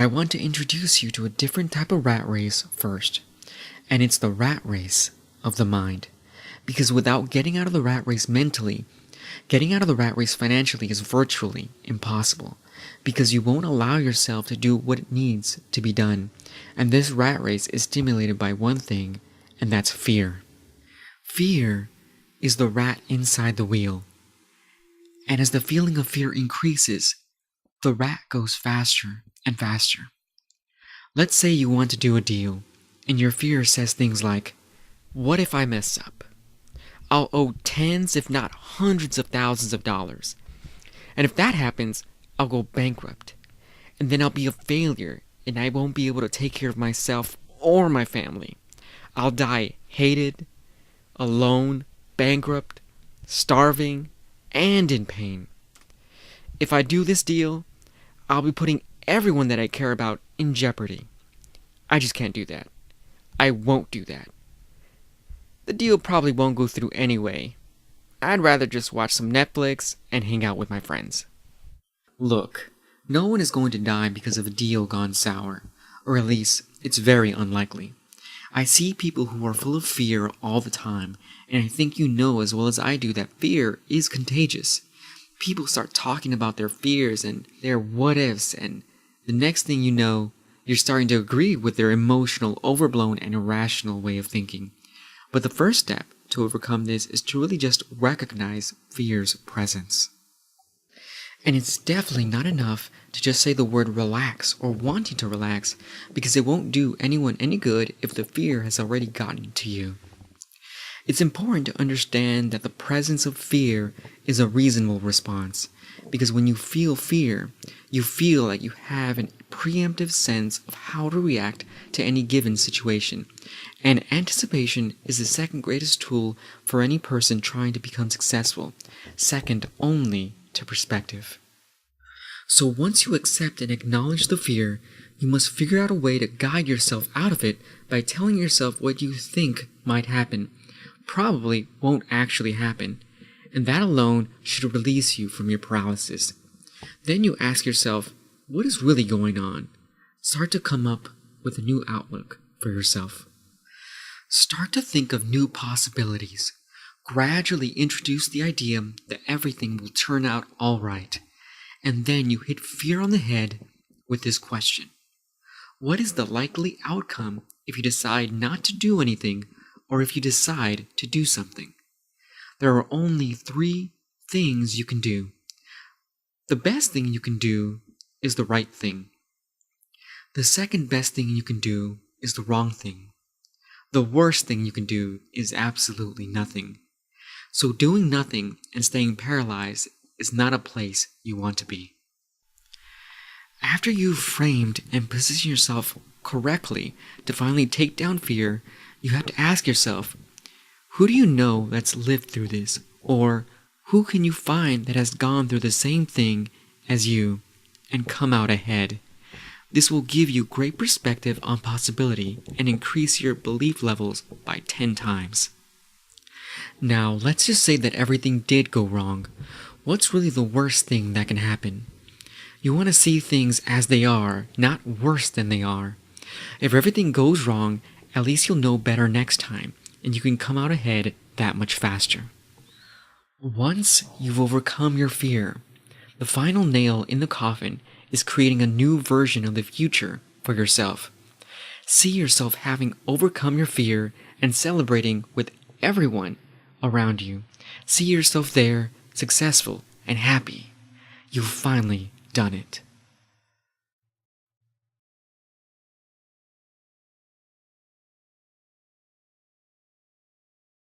I want to introduce you to a different type of rat race first, and it's the rat race of the mind. Because without getting out of the rat race mentally, getting out of the rat race financially is virtually impossible, because you won't allow yourself to do what needs to be done. And this rat race is stimulated by one thing, and that's fear. Fear is the rat inside the wheel. And as the feeling of fear increases, the rat goes faster and faster. Let's say you want to do a deal, and your fear says things like, what if I mess up? I'll owe tens, if not hundreds of thousands of dollars. And if that happens, I'll go bankrupt. And then I'll be a failure, and I won't be able to take care of myself or my family. I'll die hated, alone, bankrupt, starving, and in pain. If I do this deal, I'll be putting everyone that I care about in jeopardy. I just can't do that. I won't do that. The deal probably won't go through anyway. I'd rather just watch some Netflix and hang out with my friends. Look, no one is going to die because of a deal gone sour, or at least it's very unlikely. I see people who are full of fear all the time, and I think you know as well as I do that fear is contagious. People start talking about their fears and their what-ifs, and the next thing you know, you're starting to agree with their emotional, overblown, and irrational way of thinking. But the first step to overcome this is to really just recognize fear's presence. And it's definitely not enough to just say the word relax or wanting to relax, because it won't do anyone any good if the fear has already gotten to you. It's important to understand that the presence of fear is a reasonable response, because when you feel fear, you feel like you have a preemptive sense of how to react to any given situation. And anticipation is the second greatest tool for any person trying to become successful, second only to perspective. So once you accept and acknowledge the fear, you must figure out a way to guide yourself out of it by telling yourself what you think might happen. Probably won't actually happen, and that alone should release you from your paralysis. Then you ask yourself, what is really going on? Start to come up with a new outlook for yourself. Start to think of new possibilities. Gradually introduce the idea that everything will turn out all right. And then you hit fear on the head with this question. What is the likely outcome if you decide not to do anything, or if you decide to do something? There are only 3 things you can do. The best thing you can do is the right thing. The second best thing you can do is the wrong thing. The worst thing you can do is absolutely nothing. So doing nothing and staying paralyzed is not a place you want to be. After you've framed and positioned yourself correctly to finally take down fear, you have to ask yourself, who do you know that's lived through this? Or who can you find that has gone through the same thing as you and come out ahead? This will give you great perspective on possibility and increase your belief levels by 10 times. Now, let's just say that everything did go wrong. What's really the worst thing that can happen? You want to see things as they are, not worse than they are. If everything goes wrong, at least you'll know better next time, and you can come out ahead that much faster. Once you've overcome your fear, the final nail in the coffin is creating a new version of the future for yourself. See yourself having overcome your fear and celebrating with everyone around you. See yourself there, successful and happy. You've finally done it.